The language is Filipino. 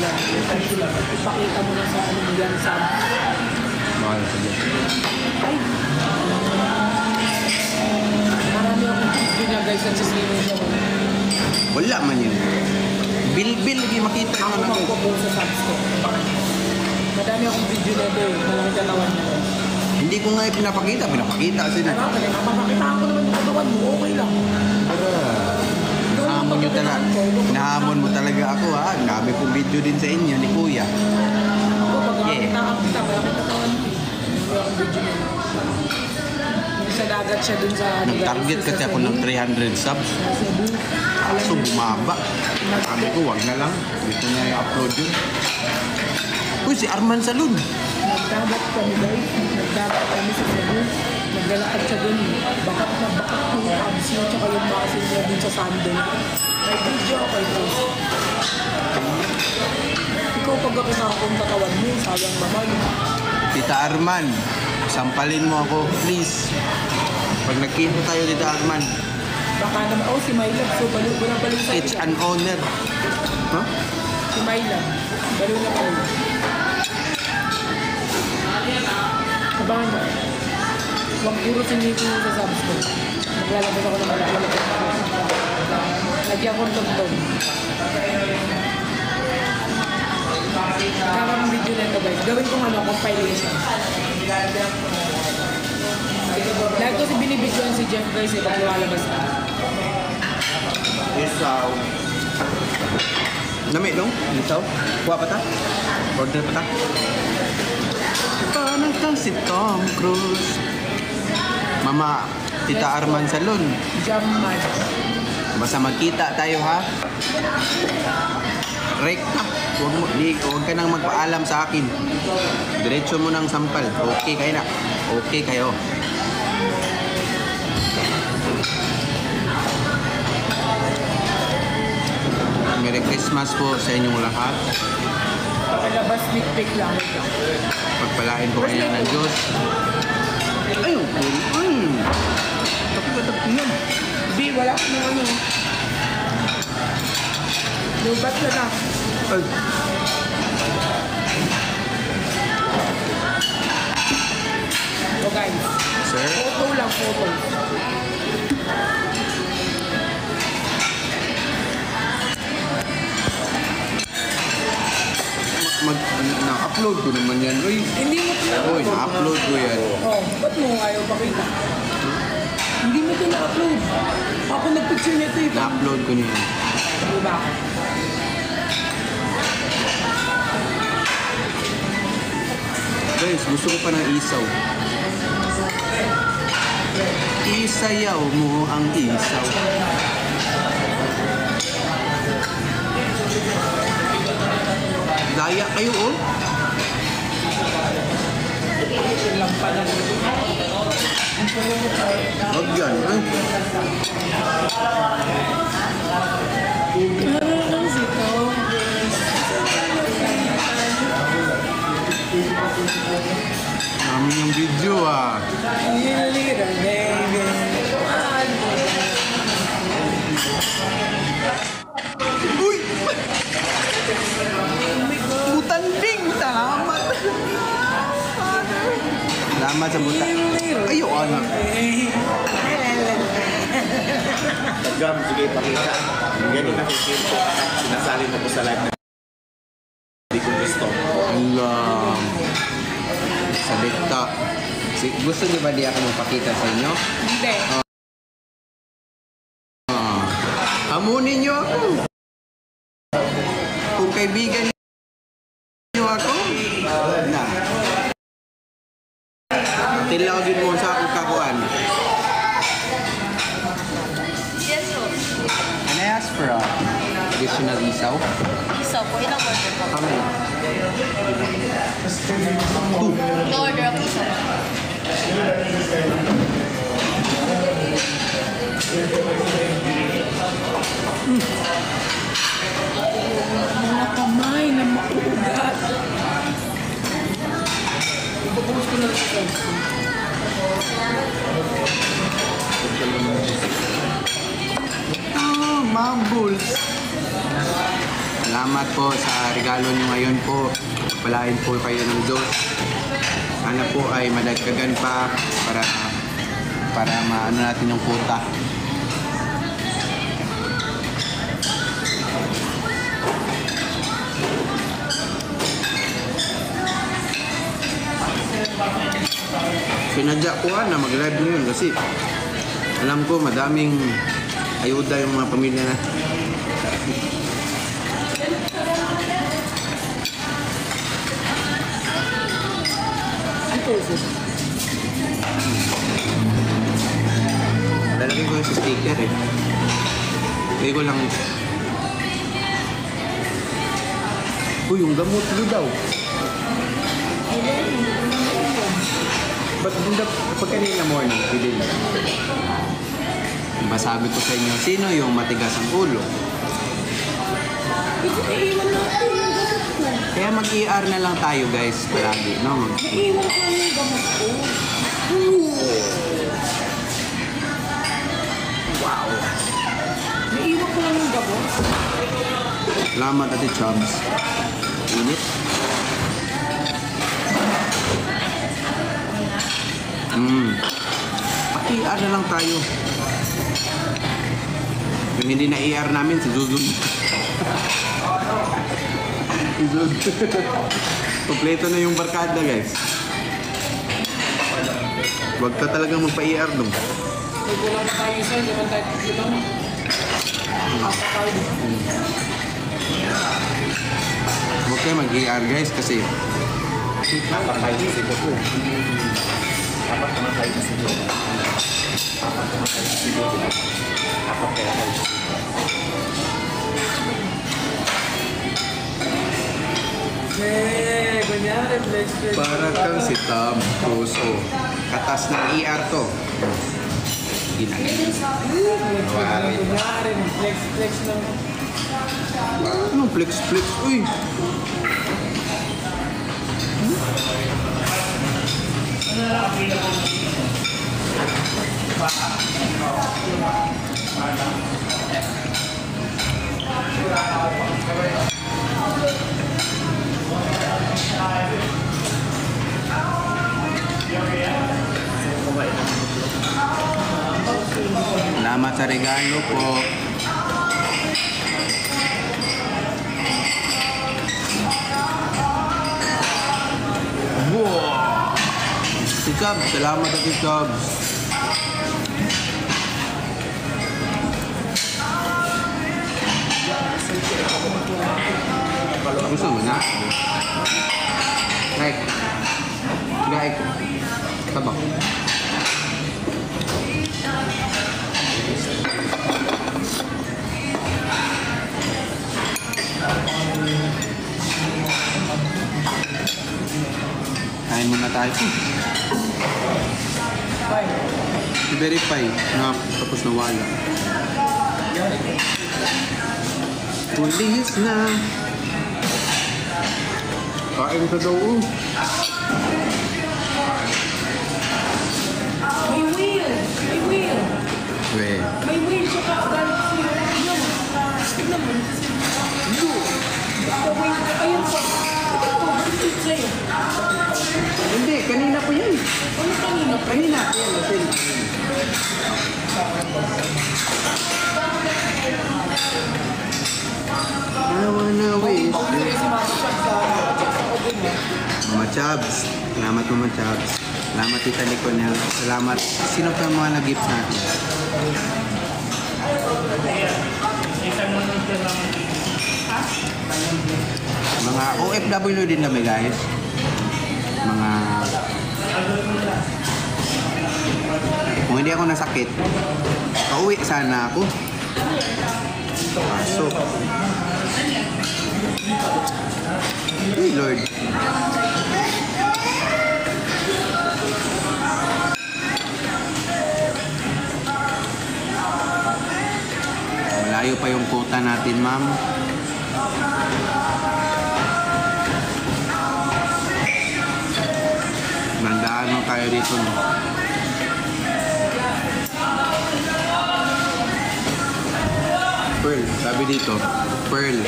lang. Ipakita mo na sa ano mo yan, Sam. Mahal sa dyan. Ay! Marami akong video guys at sisino siya. Wala man yun. Bil lagi makita Ako magpo-post sa subs ko. Madami akong video na ito eh. Malamang katawan niya. Hindi ko nga pinapakita sila. Mapapakita ko naman yung katawan mo, okay lang. Nahamon mo talaga ako ha. Ang dami kong video din sa inyo ni Kuya. Ako, pag nakakita malamang katawan mo eh. Hindi akong video na yun. Sa dagat siya dun sa... Nag-target kasi ako ng 300 subs. Kaso bumaba. Sabi ko, wag na lang. Dito na i-upload yun. Uy, si Arman Salud. Nagdagat kami guys. Nagdagat kami sa Cebu. Naglalakad siya dun. Bakat na bakat yung abs niya tsaka yung muscle niya dun sa sandal. May video ako ito. Ikaw pag akong katawan mo, sayang naman. Tita Arman, sampalin mo ako, please. Pag nagkita tayo, Tita Arman. Baka naman, oh, si Myla. So, balo na balo sa It's an honor. Huh? Si Myla. Balo na balo. Abangan mo. Huwag puro sinito sa subs ko. Maglalabas ako ng malaki. Lagyan ko ng tugtog. Karang video na ito guys. Gawin kong compilation. Dahil ko si binibidyoan si Jeff guys, pag lumalabas ka. Isaw. Nami dong? Isaw? Kuha pa ta? Order pa ta? Paano kang si Tom Cruise? Mama, Tita Arman Salon. Jam man. Basta magkita tayo ha. Rekta. Huwag ka nang magpaalam sa akin. Diretso mo ng sampal. Okay kayo na. Okay kayo. Merry Christmas po sa inyong lahat. Palabas sneak peek lang. Pagpalain po kayo ng Diyos. Ayun. Tapi yan. Di, wala ko ng ano. Lubat na lang. Ay. So guys. Sir? Photo lang, photo. Na-upload ko naman yan. Uy, Hindi mo Uy, na-upload ko yan. Oh, ba't mo ayaw pakita? Hindi mo ito na-upload. Ako nag-picture nito eh. Na-upload ko niyan. Diba? Guys, gusto ko pa ng isaw. Isayaw mo ang isaw. Daya kayo, oh. Huwag yan, eh. Parang si Tom. Namin yung video, ah. Little baby. Uy! Butanding! Salamat! Salamat sa buta. Ayaw, anak. Gam, sige, pakita. Ganun nakikita ko. Sinasali mo ko sa live na hindi ko gusto. Allah. Sa dikta. Gusto niyo ba di ako magpakita sa inyo? Hindi. Hamunin niyo ako. Kung kaibigan niyo ako, na. Tilawagin mo sa akong kakuan. Yes, po. Can I ask for additional isaw? Isa po. Ilang order po? How many? No-order ako isa po. Mga kamay na mauugat. Ipapost ko na lang sa friends ko. Mabuls. Salamat po sa regalo nyo ngayon po. Palain po kayo ng Diyos. Sana po ay madagdagan pa para maano natin yung quota. Sinadya ko na mag-live ngayon kasi alam ko madaming ayuda yung mga pamilya na. Ito ito. Lalagay ko yung sa sticker eh. Lagay ko lang. Uy, yung gamot mo daw. Ba't pag kanina morning, pili na. Diba sabi ko sa inyo, sino yung matigas ang ulo? Ito naiiwan natin yung gamot ko. Kaya mag-ER na lang tayo guys, palagi, no? Naiiwan ko lang yung gamot ko. Wow! Naiiwan ko lang yung gamot. Salamat Ate Chubs. Init. Pa-ER na lang tayo. Kung hindi na ER namin, si Zuzun. Si Zuzun. Kompleto na yung barkada guys. Huwag ka talagang magpa-ER dong. May kulang na tayo isa, hindi man tayo tutulong. Asa tayo. Huwag kayo mag-ER guys kasi Napakain sa siguro. Dapat kumakain sa siguro. Dapat kumakain sa siguro. Dapat kaya kayo sa siguro. Kunyari, flex. para kang si Tom Cruise. Oh, katas ng ER to. Ginagawa. Kunyari, flex lang. Anong flex-flex? Uy! Salamat sa regalo po. Wow! Si Chubbs, salamat at si Chubbs. Gusto mo na? Like, tabak. Kain muna tayo. I-verify na tapos na wala. Pulis na. Kain ka daw. May wheel! May wheel! We. May wheel siya ka. Tignan mo. The wheel. Ayun pa. Tignan mo. Bakit sa'yo? Hindi, kanina po yan. Ano kanina? Kanina. Ayan, natin. I wanna wish you. Bakit si Mama Chuck sa oven mo? Mama Chubbs. Salamat Mama Chubbs. Salamat Tita Liconel. Salamat. Sino pa yung mga nag-gift natin? Mga OFW din kami guys. Mga kung hindi ako nasakit, pauwi sana ako. Kaso hey Lord. Malayo pa yung quota natin, ma'am. Nandaan lang tayo dito, no? Pearl, sabi dito, Pearl.